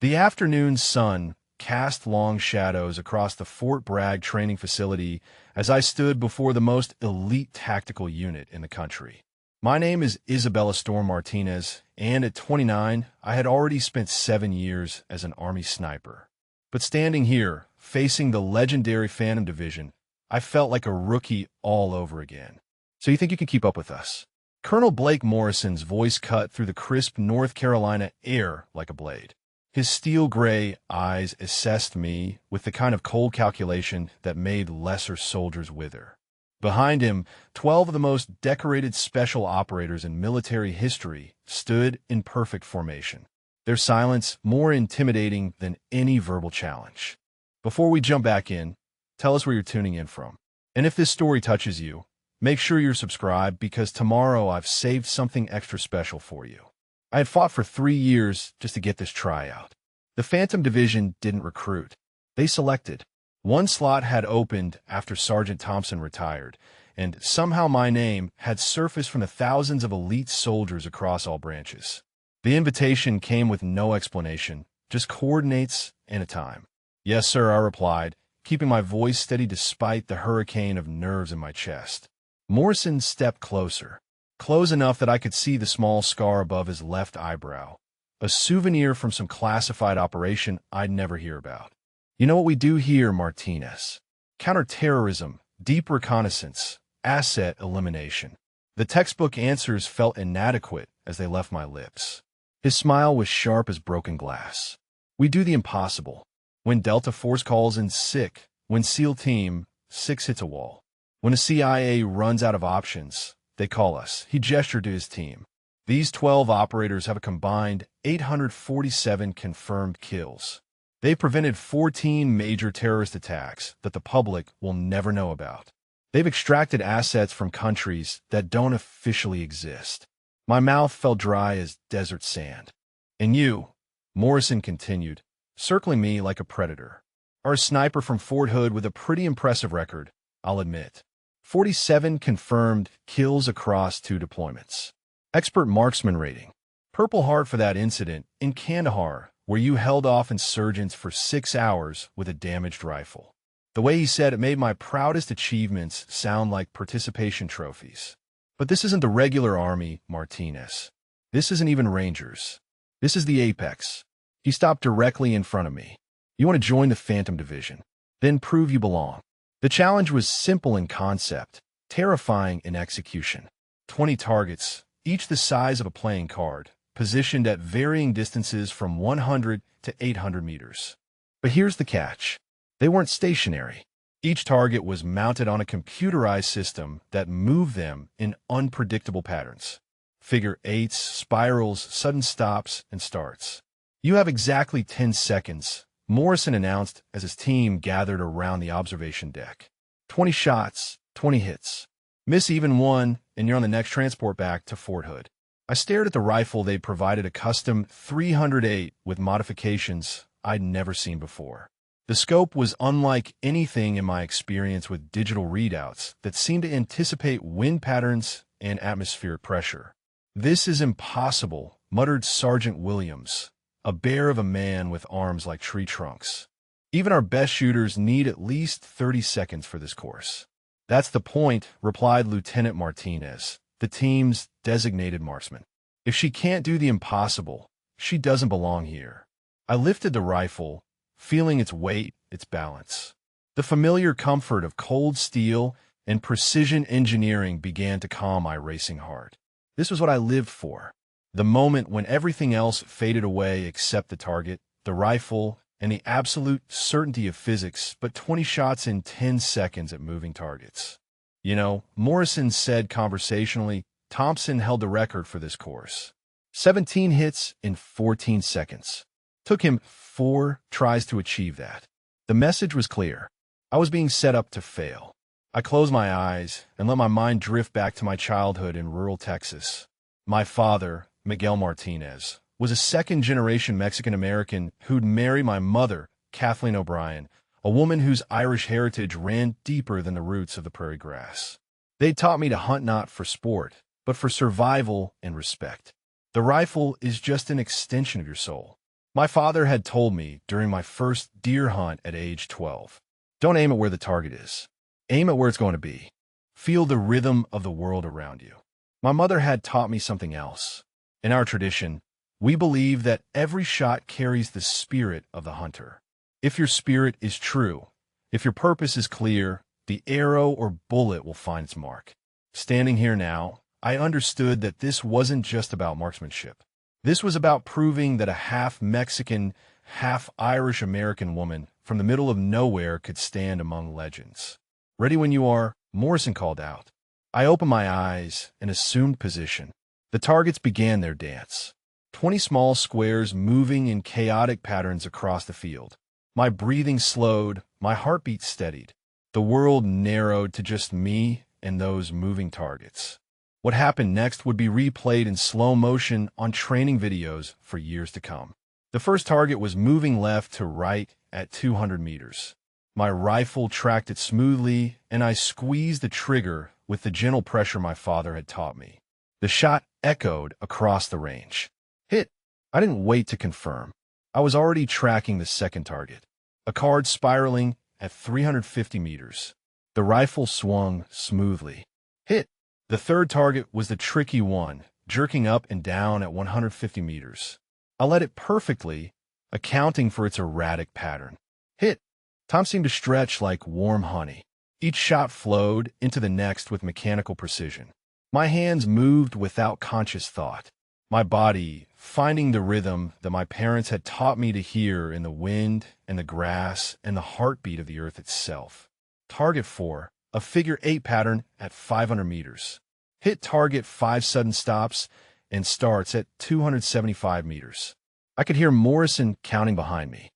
The afternoon sun cast long shadows across the Fort Bragg training facility as I stood before the most elite tactical unit in the country. My name is Isabella Storm Martinez, and at 29, I had already spent 7 years as an Army sniper. But standing here, facing the legendary Phantom Division, I felt like a rookie all over again. So you think you can keep up with us? Colonel Blake Morrison's voice cut through the crisp North Carolina air like a blade. His steel-gray eyes assessed me with the kind of cold calculation that made lesser soldiers wither. Behind him, 12 of the most decorated special operators in military history stood in perfect formation, their silence more intimidating than any verbal challenge. Before we jump back in, tell us where you're tuning in from. And if this story touches you, make sure you're subscribed because tomorrow I've saved something extra special for you. I had fought for 3 years just to get this tryout. The Phantom Division didn't recruit. They selected. One slot had opened after Sergeant Thompson retired, and somehow my name had surfaced from the thousands of elite soldiers across all branches. The invitation came with no explanation, just coordinates and a time. Yes, sir, I replied, keeping my voice steady despite the hurricane of nerves in my chest. Morrison stepped closer. Close enough that I could see the small scar above his left eyebrow, a souvenir from some classified operation I'd never hear about. You know what we do here, Martinez? Counterterrorism, deep reconnaissance, asset elimination. The textbook answers felt inadequate as they left my lips. His smile was sharp as broken glass. We do the impossible. When Delta Force calls in sick, when SEAL Team 6 hits a wall, when the CIA runs out of options, they call us. He gestured to his team. These 12 operators have a combined 847 confirmed kills. They've prevented 14 major terrorist attacks that the public will never know about. They've extracted assets from countries that don't officially exist. My mouth felt dry as desert sand. And you, Morrison continued, circling me like a predator, are a sniper from Fort Hood with a pretty impressive record, I'll admit. 47 confirmed kills across 2 deployments. Expert marksman rating. Purple Heart for that incident in Kandahar, where you held off insurgents for 6 hours with a damaged rifle. The way he said it made my proudest achievements sound like participation trophies. But this isn't the regular Army, Martinez. This isn't even Rangers. This is the Apex. He stopped directly in front of me. You want to join the Phantom Division? Then prove you belong. The challenge was simple in concept, terrifying in execution. 20 targets, each the size of a playing card, positioned at varying distances from 100 to 800 meters. But here's the catch. They weren't stationary. Each target was mounted on a computerized system that moved them in unpredictable patterns. Figure eights, spirals, sudden stops, and starts. You have exactly 10 seconds, Morrison announced as his team gathered around the observation deck. 20 shots, 20 hits. Miss even one, and you're on the next transport back to Fort Hood. I stared at the rifle they'd provided, a custom 308 with modifications I'd never seen before. The scope was unlike anything in my experience with digital readouts that seemed to anticipate wind patterns and atmospheric pressure. "This is impossible," muttered Sergeant Williams, a bear of a man with arms like tree trunks. "Even our best shooters need at least 30 seconds for this course." "That's the point," replied Lieutenant Martinez, the team's designated marksman. "If she can't do the impossible, she doesn't belong here." I lifted the rifle, feeling its weight, its balance. The familiar comfort of cold steel and precision engineering began to calm my racing heart. This was what I lived for. The moment when everything else faded away except the target, the rifle, and the absolute certainty of physics, but 20 shots in 10 seconds at moving targets. You know, Morrison said conversationally, Thompson held the record for this course. 17 hits in 14 seconds. Took him 4 tries to achieve that. The message was clear. I was being set up to fail. I closed my eyes and let my mind drift back to my childhood in rural Texas. My father, Miguel Martinez, was a second-generation Mexican-American who'd married my mother, Kathleen O'Brien, a woman whose Irish heritage ran deeper than the roots of the prairie grass. They taught me to hunt not for sport, but for survival and respect. The rifle is just an extension of your soul. My father had told me during my first deer hunt at age 12, don't aim at where the target is. Aim at where it's going to be. Feel the rhythm of the world around you. My mother had taught me something else. In our tradition, we believe that every shot carries the spirit of the hunter. If your spirit is true, if your purpose is clear, the arrow or bullet will find its mark. Standing here now, I understood that this wasn't just about marksmanship. This was about proving that a half-Mexican, half-Irish-American woman from the middle of nowhere could stand among legends. "Ready when you are," Morrison called out. I opened my eyes and assumed position. The targets began their dance. 20 small squares moving in chaotic patterns across the field. My breathing slowed, my heartbeat steadied. The world narrowed to just me and those moving targets. What happened next would be replayed in slow motion on training videos for years to come. The first target was moving left to right at 200 meters. My rifle tracked it smoothly, and I squeezed the trigger with the gentle pressure my father had taught me. The shot echoed across the range. Hit! I didn't wait to confirm. I was already tracking the second target, a card spiraling at 350 meters. The rifle swung smoothly. Hit! The third target was the tricky one, jerking up and down at 150 meters. I led it perfectly, accounting for its erratic pattern. Hit! Time seemed to stretch like warm honey. Each shot flowed into the next with mechanical precision. My hands moved without conscious thought. My body, finding the rhythm that my parents had taught me to hear in the wind and the grass and the heartbeat of the earth itself. Target 4, a figure 8 pattern at 500 meters. Hit target 5 sudden stops and starts at 275 meters. I could hear Morrison counting behind me.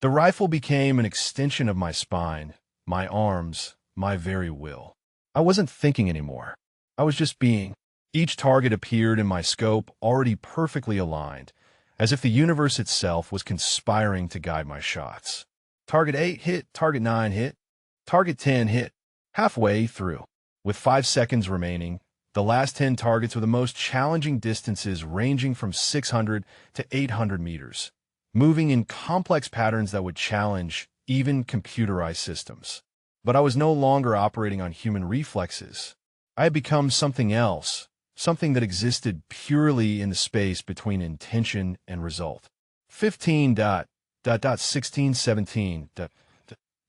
The rifle became an extension of my spine, my arms, my very will. I wasn't thinking anymore. I was just being. Each target appeared in my scope already perfectly aligned, as if the universe itself was conspiring to guide my shots. Target 8 hit, target 9 hit, target 10 hit. Halfway through, with 5 seconds remaining, the last 10 targets were the most challenging distances ranging from 600 to 800 meters, moving in complex patterns that would challenge even computerized systems. But I was no longer operating on human reflexes. I had become something else, something that existed purely in the space between intention and result. 15:16:17.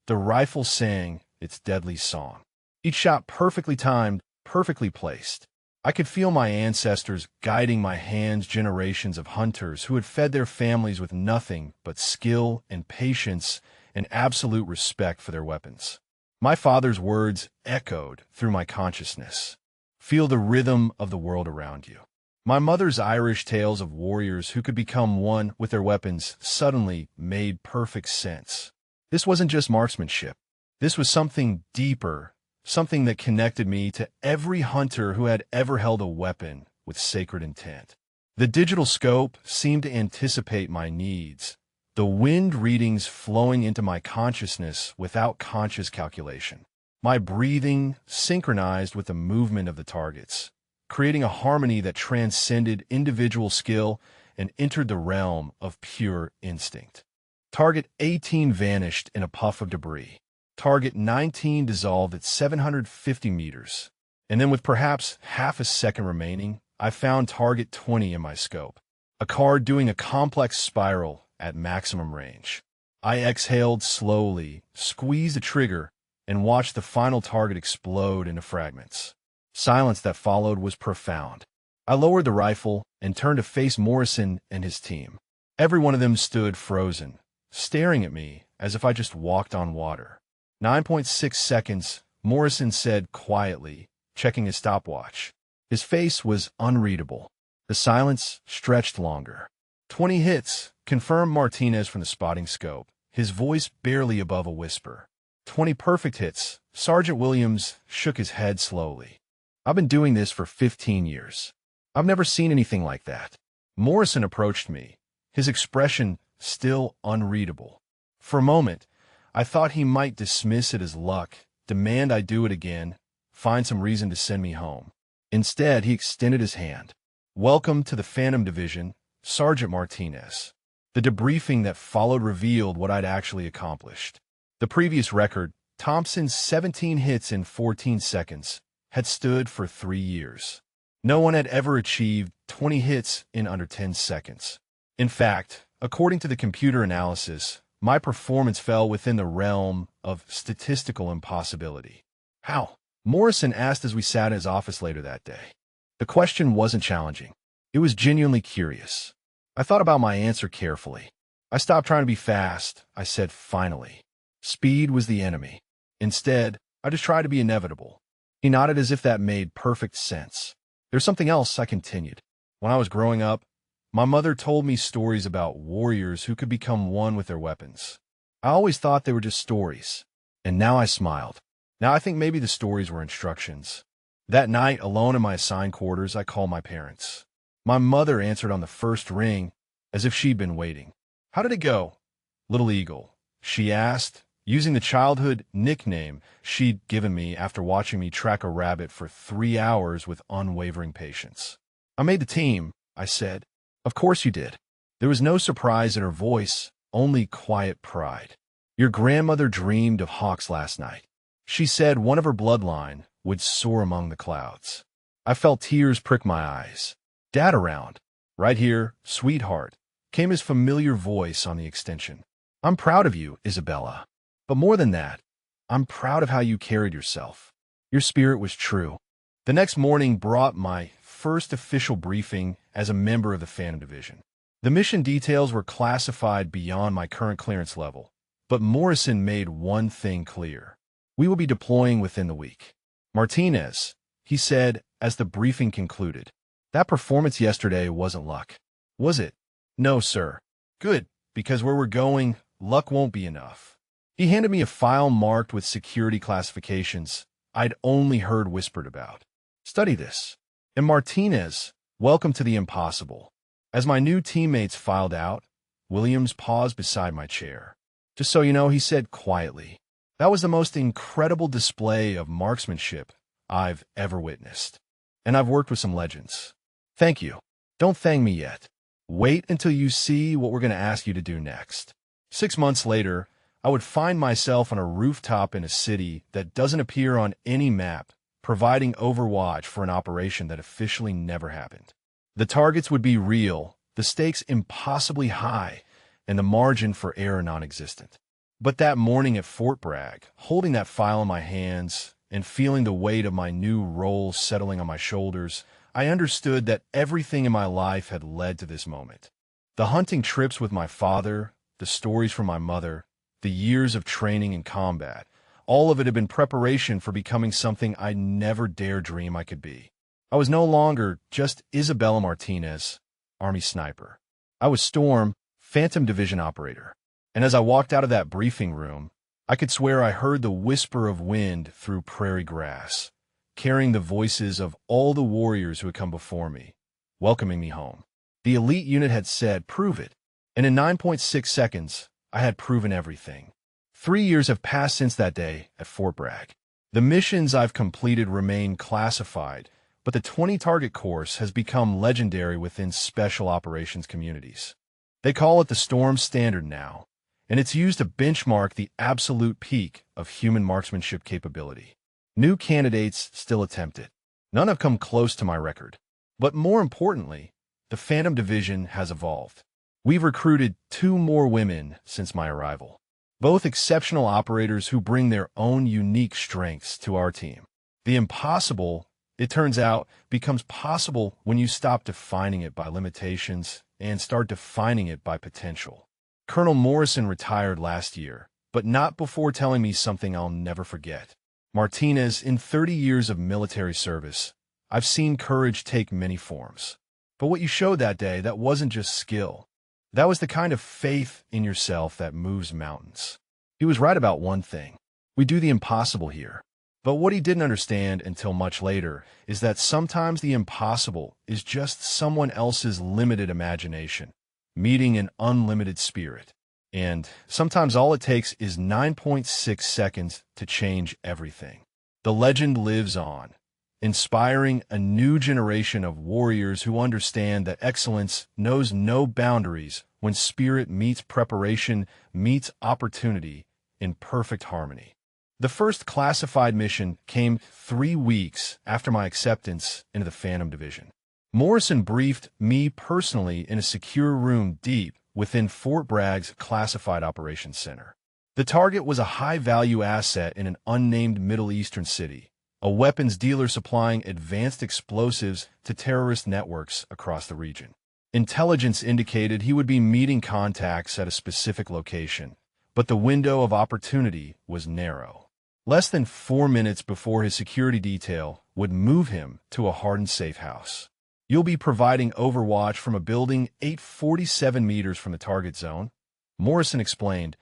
The rifle sang its deadly song. Each shot perfectly timed, perfectly placed. I could feel my ancestors guiding my hands, generations of hunters who had fed their families with nothing but skill and patience and absolute respect for their weapons. My father's words echoed through my consciousness. Feel the rhythm of the world around you. My mother's Irish tales of warriors who could become one with their weapons suddenly made perfect sense. This wasn't just marksmanship. This was something deeper, something that connected me to every hunter who had ever held a weapon with sacred intent. The digital scope seemed to anticipate my needs, the wind readings flowing into my consciousness without conscious calculation. My breathing synchronized with the movement of the targets, creating a harmony that transcended individual skill and entered the realm of pure instinct. Target 18 vanished in a puff of debris. Target 19 dissolved at 750 meters. And then with perhaps half a second remaining, I found target 20 in my scope, a card doing a complex spiral at maximum range. I exhaled slowly, squeezed the trigger, and watched the final target explode into fragments. Silence that followed was profound. I lowered the rifle and turned to face Morrison and his team. Every one of them stood frozen, staring at me as if I just walked on water. 9.6 seconds, Morrison said quietly, checking his stopwatch. His face was unreadable. The silence stretched longer. 20 hits, confirmed Martinez from the spotting scope, his voice barely above a whisper. 20 perfect hits, Sergeant Williams shook his head slowly. I've been doing this for 15 years. I've never seen anything like that. Morrison approached me, his expression still unreadable. For a moment, I thought he might dismiss it as luck, demand I do it again, find some reason to send me home. Instead, he extended his hand. Welcome to the Phantom Division, Sergeant Martinez. The debriefing that followed revealed what I'd actually accomplished. The previous record, Thompson's 17 hits in 14 seconds, had stood for 3 years. No one had ever achieved 20 hits in under 10 seconds. In fact, according to the computer analysis, my performance fell within the realm of statistical impossibility. How? Morrison asked as we sat in his office later that day. The question wasn't challenging. It was genuinely curious. I thought about my answer carefully. I stopped trying to be fast, I said finally. Speed was the enemy. Instead, I just tried to be inevitable. He nodded as if that made perfect sense. There's something else, I continued. When I was growing up, my mother told me stories about warriors who could become one with their weapons. I always thought they were just stories, and now I smiled. Now I think maybe the stories were instructions. That night, alone in my assigned quarters, I called my parents. My mother answered on the first ring, as if she'd been waiting. "How did it go, Little Eagle?" she asked, using the childhood nickname she'd given me after watching me track a rabbit for 3 hours with unwavering patience. "I made the team," I said. "Of course you did." There was no surprise in her voice, only quiet pride. "Your grandmother dreamed of hawks last night. She said one of her bloodline would soar among the clouds." I felt tears prick my eyes. "Dad around?" "Right here, sweetheart," came his familiar voice on the extension. "I'm proud of you, Isabella. But more than that, I'm proud of how you carried yourself. Your spirit was true." The next morning brought my first official briefing as a member of the Phantom Division. The mission details were classified beyond my current clearance level, but Morrison made one thing clear. We will be deploying within the week. "Martinez," he said as the briefing concluded, "that performance yesterday wasn't luck, was it?" "No, sir." "Good, because where we're going, luck won't be enough." He handed me a file marked with security classifications I'd only heard whispered about. "Study this. And Martinez, welcome to the impossible." As my new teammates filed out, Williams paused beside my chair. "Just so you know," he said quietly, "that was the most incredible display of marksmanship I've ever witnessed. And I've worked with some legends. Thank you. Don't thank me yet. Wait until you see what we're going to ask you to do next." 6 months later, I would find myself on a rooftop in a city that doesn't appear on any map, providing overwatch for an operation that officially never happened. The targets would be real, the stakes impossibly high, and the margin for error non-existent. But that morning at Fort Bragg, holding that file in my hands and feeling the weight of my new role settling on my shoulders, I understood that everything in my life had led to this moment. The hunting trips with my father, the stories from my mother, the years of training and combat, all of it had been preparation for becoming something I never dared dream I could be. I was no longer just Isabella Martinez, Army sniper. I was Storm, Phantom Division operator. And as I walked out of that briefing room, I could swear I heard the whisper of wind through prairie grass, carrying the voices of all the warriors who had come before me, welcoming me home. The elite unit had said, "Prove it." And in 9.6 seconds, I had proven everything. 3 years have passed since that day at Fort Bragg. The missions I've completed remain classified, but the 20-target course has become legendary within special operations communities. They call it the Storm Standard now, and it's used to benchmark the absolute peak of human marksmanship capability. New candidates still attempt it. None have come close to my record. But more importantly, the Phantom Division has evolved. We've recruited 2 more women since my arrival, both exceptional operators who bring their own unique strengths to our team. The impossible, it turns out, becomes possible when you stop defining it by limitations and start defining it by potential. Colonel Morrison retired last year, but not before telling me something I'll never forget. "Martinez, in 30 years of military service, I've seen courage take many forms. But what you showed that day, that wasn't just skill. That was the kind of faith in yourself that moves mountains." He was right about one thing. We do the impossible here. But what he didn't understand until much later is that sometimes the impossible is just someone else's limited imagination, meeting an unlimited spirit. And sometimes all it takes is 9.6 seconds to change everything. The legend lives on, inspiring a new generation of warriors who understand that excellence knows no boundaries when spirit meets preparation meets opportunity in perfect harmony. The first classified mission came 3 weeks after my acceptance into the Phantom Division. Morrison briefed me personally in a secure room deep within Fort Bragg's classified operations center. The target was a high-value asset in an unnamed Middle Eastern city, a weapons dealer supplying advanced explosives to terrorist networks across the region. Intelligence indicated he would be meeting contacts at a specific location, but the window of opportunity was narrow. Less than 4 minutes before his security detail would move him to a hardened safe house. You'll be providing overwatch from a building 847 meters from the target zone, Morrison explained,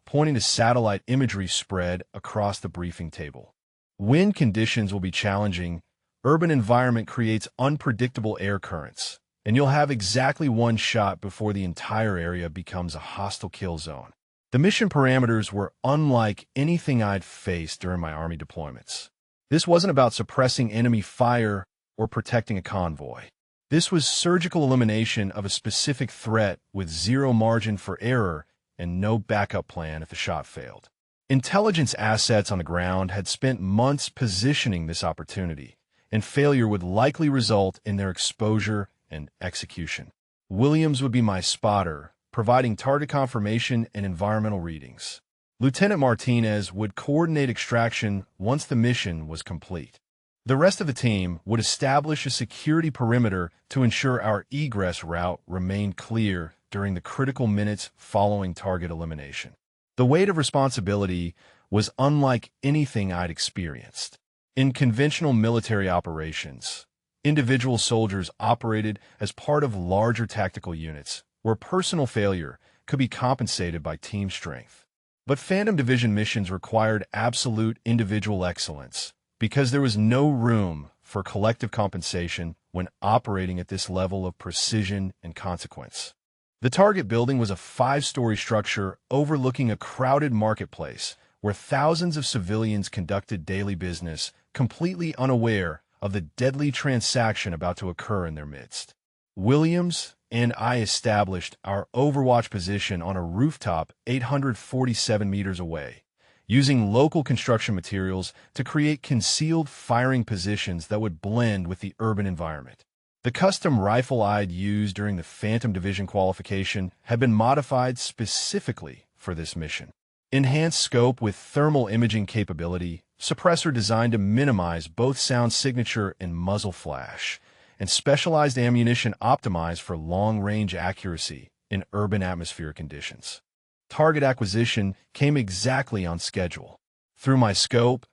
pointing to satellite imagery spread across the briefing table. Wind conditions will be challenging. Urban environment creates unpredictable air currents, and you'll have exactly 1 shot before the entire area becomes a hostile kill zone. The mission parameters were unlike anything I'd faced during my Army deployments. This wasn't about suppressing enemy fire or protecting a convoy. This was surgical elimination of a specific threat with zero margin for error and no backup plan if the shot failed. Intelligence assets on the ground had spent months positioning this opportunity, and failure would likely result in their exposure and execution. Williams would be my spotter, providing target confirmation and environmental readings. Lieutenant Martinez would coordinate extraction once the mission was complete. The rest of the team would establish a security perimeter to ensure our egress route remained clear during the critical minutes following target elimination. The weight of responsibility was unlike anything I'd experienced. In conventional military operations, individual soldiers operated as part of larger tactical units, where personal failure could be compensated by team strength. But Phantom Division missions required absolute individual excellence, because there was no room for collective compensation when operating at this level of precision and consequence. The target building was a 5-story structure overlooking a crowded marketplace where thousands of civilians conducted daily business, completely unaware of the deadly transaction about to occur in their midst. Williams and I established our overwatch position on a rooftop 847 meters away, using local construction materials to create concealed firing positions that would blend with the urban environment. The custom rifle I'd used during the Phantom Division qualification had been modified specifically for this mission. Enhanced scope with thermal imaging capability, suppressor designed to minimize both sound signature and muzzle flash, and specialized ammunition optimized for long-range accuracy in urban atmospheric conditions. Target acquisition came exactly on schedule. Through my scope,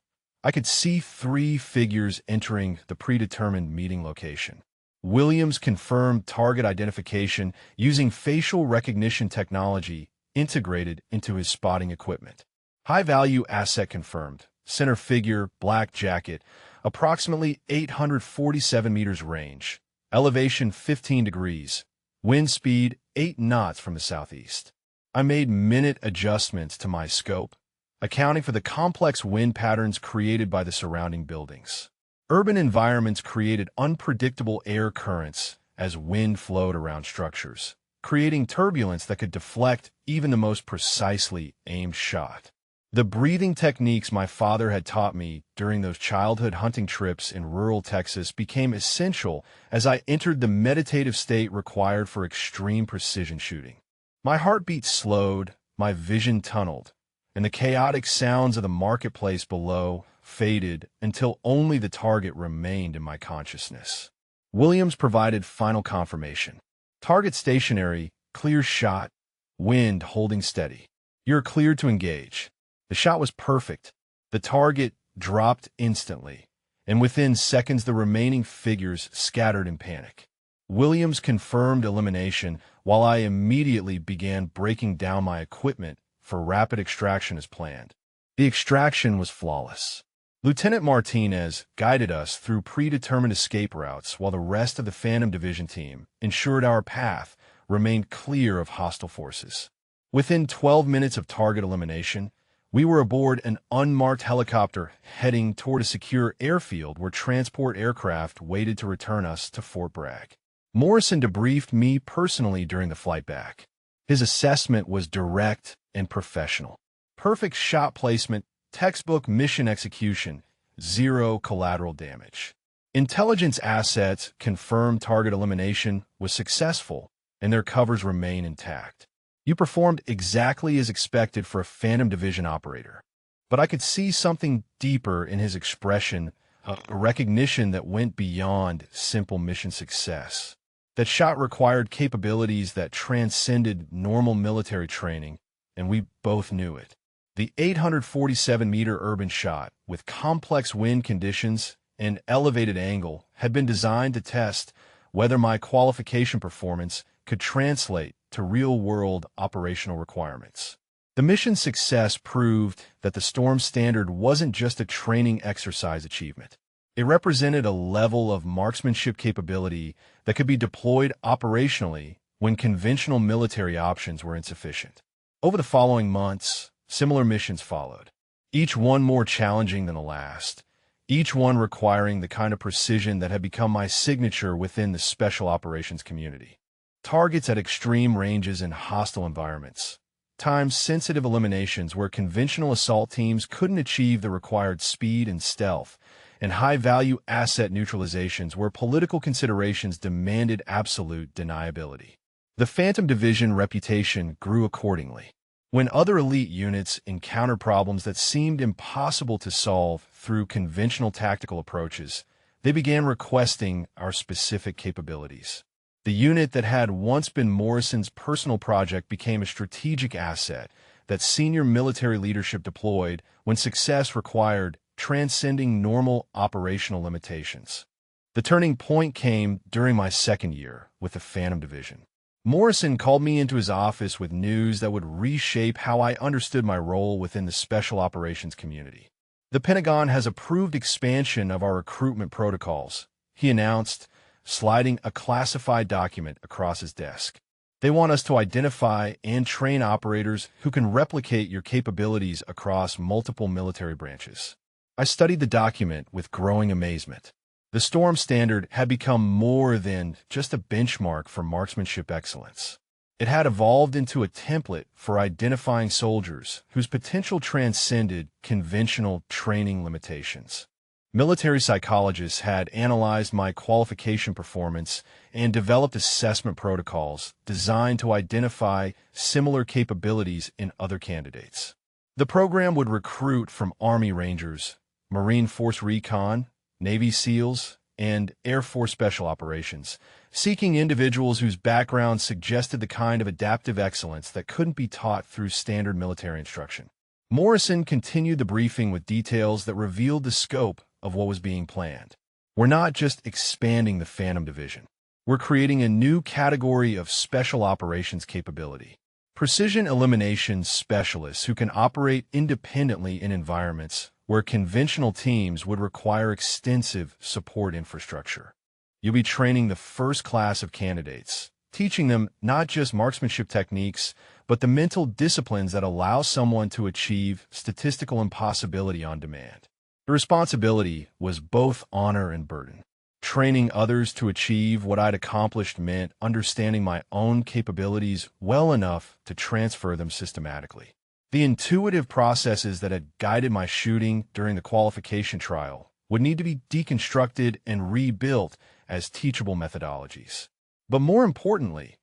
I could see 3 figures entering the predetermined meeting location. Williams confirmed target identification using facial recognition technology integrated into his spotting equipment. High-value asset confirmed. Center figure, black jacket, approximately 847 meters range. Elevation 15 degrees. Wind speed 8 knots from the southeast. I made minute adjustments to my scope, accounting for the complex wind patterns created by the surrounding buildings. Urban environments created unpredictable air currents as wind flowed around structures, creating turbulence that could deflect even the most precisely aimed shot. The breathing techniques my father had taught me during those childhood hunting trips in rural Texas became essential as I entered the meditative state required for extreme precision shooting. My heartbeat slowed, my vision tunneled, and the chaotic sounds of the marketplace below faded until only the target remained in my consciousness. Williams provided final confirmation. Target stationary, clear shot, wind holding steady. You're cleared to engage. The shot was perfect. The target dropped instantly, and within seconds the remaining figures scattered in panic. Williams confirmed elimination while I immediately began breaking down my equipment for rapid extraction as planned. The extraction was flawless. Lieutenant Martinez guided us through predetermined escape routes while the rest of the Phantom Division team ensured our path remained clear of hostile forces. Within 12 minutes of target elimination, We were aboard an unmarked helicopter heading toward a secure airfield where transport aircraft waited to return us to Fort Bragg. Morrison debriefed me personally during the flight back. His assessment was direct and professional. Perfect shot placement, textbook mission execution, zero collateral damage. Intelligence assets confirmed target elimination was successful, and their covers remain intact. You performed exactly as expected for a Phantom Division operator. But I could see something deeper in his expression, a recognition that went beyond simple mission success. That shot required capabilities that transcended normal military training, and we both knew it. The 847-meter urban shot, with complex wind conditions and elevated angle, had been designed to test whether my qualification performance could translate to real-world operational requirements. The mission's success proved that the Storm Standard wasn't just a training exercise achievement. It represented a level of marksmanship capability that could be deployed operationally when conventional military options were insufficient. Over the following months, similar missions followed, each one more challenging than the last, each one requiring the kind of precision that had become my signature within the special operations community. Targets at extreme ranges in hostile environments, time-sensitive eliminations where conventional assault teams couldn't achieve the required speed and stealth, and high-value asset neutralizations where political considerations demanded absolute deniability. The Phantom Division reputation grew accordingly. When other elite units encountered problems that seemed impossible to solve through conventional tactical approaches, they began requesting our specific capabilities. The unit that had once been Morrison's personal project became a strategic asset that senior military leadership deployed when success required transcending normal operational limitations. The turning point came during my second year with the Phantom Division. Morrison called me into his office with news that would reshape how I understood my role within the special operations community. The Pentagon has approved expansion of our recruitment protocols, he announced, sliding a classified document across his desk. They want us to identify and train operators who can replicate your capabilities across multiple military branches. I studied the document with growing amazement. The Storm Standard had become more than just a benchmark for marksmanship excellence. It had evolved into a template for identifying soldiers whose potential transcended conventional training limitations. Military psychologists had analyzed my qualification performance and developed assessment protocols designed to identify similar capabilities in other candidates. The program would recruit from Army Rangers, Marine Force Recon, Navy SEALs, and Air Force Special Operations, seeking individuals whose backgrounds suggested the kind of adaptive excellence that couldn't be taught through standard military instruction. Morrison continued the briefing with details that revealed the scope of what was being planned. We're not just expanding the Phantom Division. We're creating a new category of special operations capability. Precision elimination specialists who can operate independently in environments where conventional teams would require extensive support infrastructure. You'll be training the first class of candidates, teaching them not just marksmanship techniques, but the mental disciplines that allow someone to achieve statistical impossibility on demand. The responsibility was both honor and burden. Training others to achieve what I'd accomplished meant understanding my own capabilities well enough to transfer them systematically. The intuitive processes that had guided my shooting during the qualification trial would need to be deconstructed and rebuilt as teachable methodologies. But more importantly,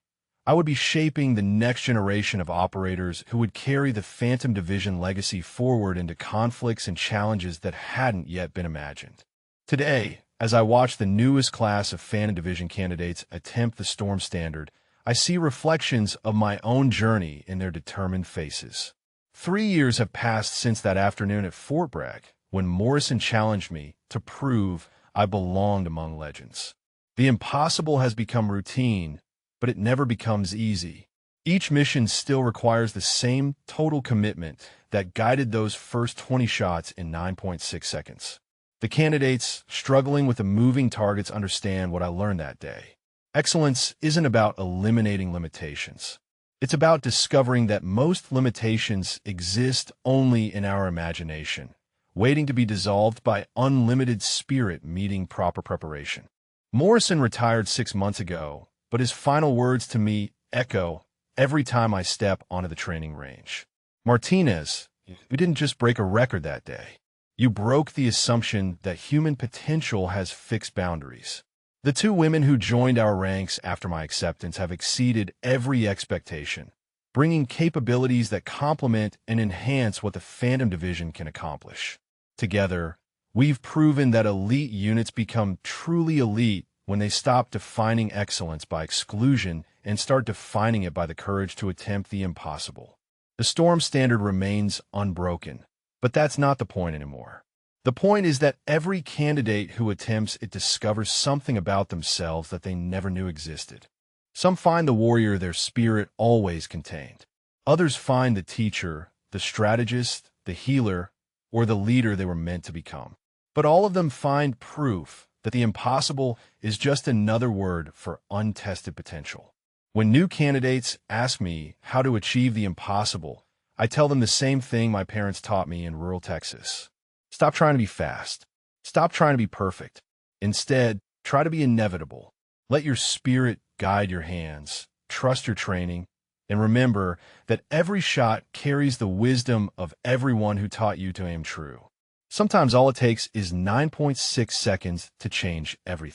I would be shaping the next generation of operators who would carry the Phantom Division legacy forward into conflicts and challenges that hadn't yet been imagined. Today, as I watch the newest class of Phantom Division candidates attempt the Storm Standard, I see reflections of my own journey in their determined faces. 3 years have passed since that afternoon at Fort Bragg, when Morrison challenged me to prove I belonged among legends. The impossible has become routine, but it never becomes easy. Each mission still requires the same total commitment that guided those first 20 shots in 9.6 seconds. The candidates struggling with the moving targets understand what I learned that day. Excellence isn't about eliminating limitations. It's about discovering that most limitations exist only in our imagination, waiting to be dissolved by unlimited spirit meeting proper preparation. Morrison retired 6 months ago, but his final words to me echo every time I step onto the training range. Martinez, you didn't just break a record that day. You broke the assumption that human potential has fixed boundaries. The two women who joined our ranks after my acceptance have exceeded every expectation, bringing capabilities that complement and enhance what the Phantom Division can accomplish. Together, we've proven that elite units become truly elite when they stop defining excellence by exclusion and start defining it by the courage to attempt the impossible. The Storm standard remains unbroken, but that's not the point anymore. The point is that every candidate who attempts it discovers something about themselves that they never knew existed. Some find the warrior their spirit always contained. Others find the teacher, the strategist, the healer, or the leader they were meant to become. But all of them find proof that the impossible is just another word for untested potential. When new candidates ask me how to achieve the impossible, I tell them the same thing my parents taught me in rural Texas. Stop trying to be fast. Stop trying to be perfect. Instead, try to be inevitable. Let your spirit guide your hands. Trust your training. And remember that every shot carries the wisdom of everyone who taught you to aim true. Sometimes all it takes is 9.6 seconds to change everything.